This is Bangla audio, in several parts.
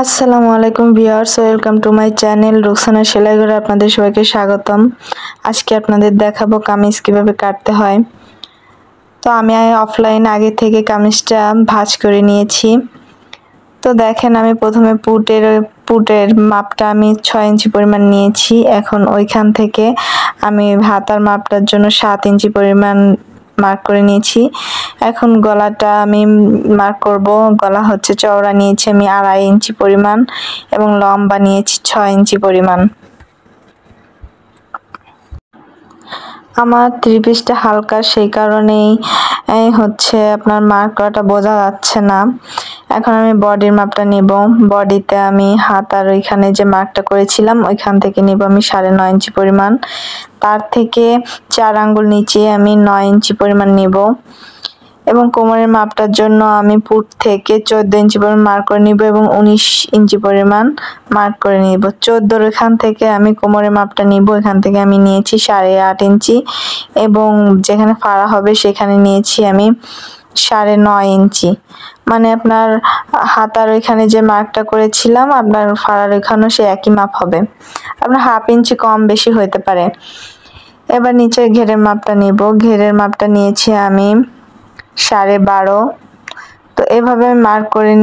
আসসালামু আলাইকুম viewers, welcome to my channel Rukhsana সেলাই ঘরে আপনাদের সবাইকে স্বাগতম। আজকে আপনাদের দেখাবো কামিজ কিভাবে কাটতে হয়। তো আমি অফলাইন আগে থেকে কামিজটা ভাঁজ করে নিয়েছি। তো দেখেন, আমি প্রথমে পুটের মাপটা আমি 6 ইঞ্চি পরিমাণ নিয়েছি। এখন ওইখান থেকে আমি হাতার মাপটার জন্য 7 ইঞ্চি পরিমাণ মার্ক করে নিয়েছি। এখন গলাটা আমি মার্ক করব। গলা হচ্ছে চওড়া নিয়েছি আমি 2.5 ইঞ্চি পরিমাণ এবং লম্বা নিয়েছি 6 ইঞ্চি পরিমাণ। আমার থ্রি পিসটা হালকা, সেই কারণেই হচ্ছে আপনার মার্ক করাটা বোঝা যাচ্ছে না। এখন আমি বডির মাপটা নিব। বডিতে আমি হাতার ওইখানে যে মার্কটা করেছিলাম ওইখান থেকে নিব আমি 9.5 ইঞ্চি পরিমাণ। তার থেকে 4 আঙ্গুল নিচে আমি 9 ইঞ্চি পরিমাণ নিব এবং কোমরের মাপটার জন্য আমি পুট থেকে 14 ইঞ্চি পরিমাণ মার্ক করে নিব এবং 19 ইঞ্চি পরিমাণ মার্ক করে নিব। 14 এখান থেকে আমি কোমরের মাপটা নিব। এখান থেকে আমি নিয়েছি 8.5 ইঞ্চি এবং যেখানে ফাড়া হবে সেখানে নিয়েছি আমি 9.5 ইঞ্চি। মানে আপনার হাতার ওইখানে যে মার্কটা করেছিলাম আপনার ফাড়ার ওইখানেও সে একই মাপ হবে, আপনার 1/2 ইঞ্চি কম বেশি হতে পারে। এবার নিচে ঘেরের মাপটা নিব। ঘেরের মাপটা নিয়েছি আমি 12.5। তো এভাবে মার্ক করে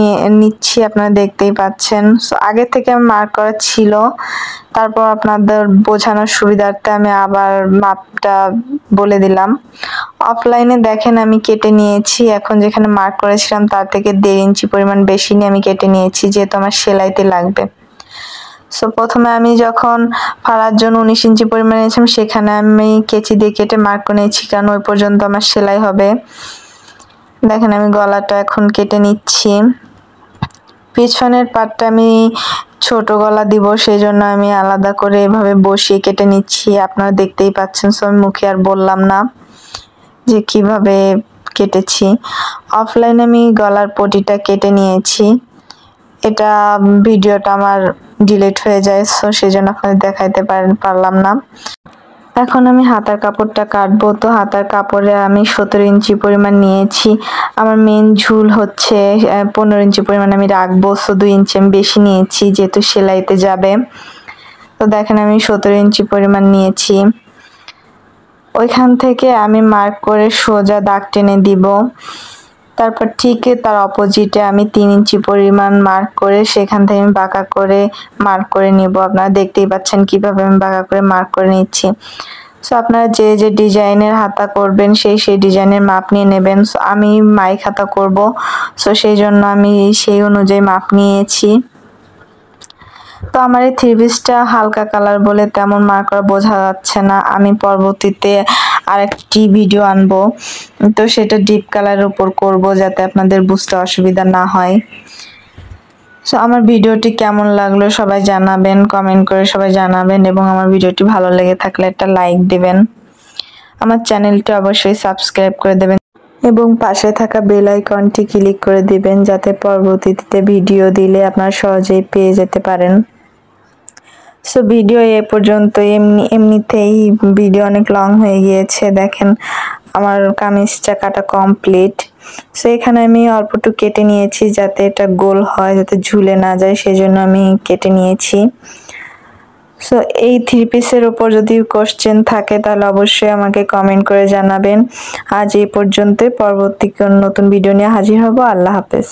নিচ্ছি, আপনারা দেখতেই পাচ্ছেন। সো আগে থেকে আমি মার্ক করা ছিল, তারপর আপনাদের বোঝানোর সুবিধার্থে আমি আবার মাপটা বলে দিলাম। অফলাইনে দেখেন আমি কেটে নিয়েছি, এখন যেখানে মার্ক করেছিলাম তার থেকে 1.5 ইঞ্চি পরিমাণ বেশি নিয়ে আমি কেটে নিয়েছি, যেহেতু আমার সেলাইতে লাগবে। সো প্রথমে আমি যখন ফাড়ার জন্য 19 ইঞ্চি পরিমাণ নিয়েছিলাম সেখানে আমি কেচি দিয়ে কেটে মার্ক করে নিয়েছি, কারণ ওই পর্যন্ত আমার সেলাই হবে। দেখেন আমি গলাটা এখন কেটে নিচ্ছি। পিছনের পাটটা আমি ছোট গলা দিব, সেই জন্য আমি আলাদা করে এভাবে বসিয়ে কেটে নিচ্ছি, আপনারা দেখতেই পাচ্ছেন। সো আমি মুখে আর বললাম না যে কিভাবে কেটেছি। অফলাইনে আমি গলার পটিটা কেটে নিয়েছি, এটা ভিডিওটা আমার ডিলিট হয়ে যায়, সো সেই জন্য আপনাদের দেখাইতে পারলাম না। এখন আমি হাতার কাপড়টা কাটবো। তো হাতার কাপড়ে আমি 17 ইঞ্চি পরিমাণ নিয়েছি। আমার মেন ঝুল হচ্ছে 15 ইঞ্চি পরিমাণ আমি রাখবো, সো 2 ইঞ্চি আমি বেশি নিয়েছি যেহেতু সেলাইতে যাবে। তো দেখেন আমি 17 ইঞ্চি পরিমাণ নিয়েছি। ওইখান থেকে আমি মার্ক করে সোজা দাগ টেনে দিব। তারপর ঠিক তার অপোজিটে আমি 3 ইঞ্চি পরিমাণ মার্ক করে সেখান থেকে আমি বাঁকা করে মার্ক করে নিব। আপনারা দেখতেই পাচ্ছেন কিভাবে আমি বাঁকা করে মার্ক করে নিচ্ছি। সো আপনারা যে যে ডিজাইনের হাতা করবেন সেই ডিজাইনের মাপ নিয়ে নেবেন। সো আমি মাইক হাতা করব, সো সেই জন্য আমি সেই অনুযায়ী মাপ নিয়েছি। তো আমার এই থ্রি পিসটা হালকা কালার বলে তেমন মার্ক করা বোঝা যাচ্ছে না। আমি পরবর্তীতে আরেকটি ভিডিও আনবো, তো সেটা ডিপ কালারের উপর করব যাতে আপনাদের বুঝতে অসুবিধা না হয়। সো আমার ভিডিওটি কেমন লাগলো সবাই জানাবেন, কমেন্ট করে সবাই জানাবেন এবং আমার ভিডিওটি ভালো লেগে থাকলে একটা লাইক দিবেন। আমার চ্যানেলটি অবশ্যই সাবস্ক্রাইব করে দেবেন এবং পাশে থাকা বেল আইকনটি ক্লিক করে দিবেন যাতে পরবর্তীতে ভিডিও দিলে আপনারা সহজেই পেয়ে যেতে পারেন। সো ভিডিও এ পর্যন্ত। এমনিতেই ভিডিও অনেক লং হয়ে গিয়েছে। দেখেন আমার কামিজটা কাটা কমপ্লিট। সো এখানে আমি অল্প একটু কেটে নিয়েছি যাতে এটা গোল হয়, যাতে ঝুলে না যায়, সেই জন্য আমি কেটে নিয়েছি। সো এই থ্রি পিসের উপর যদি কোশ্চেন থাকে তাহলে অবশ্যই আমাকে কমেন্ট করে জানাবেন। আজ এই পর্যন্তই, পরবর্তী নতুন ভিডিও নিয়ে হাজির হব। আল্লাহ হাফেজ।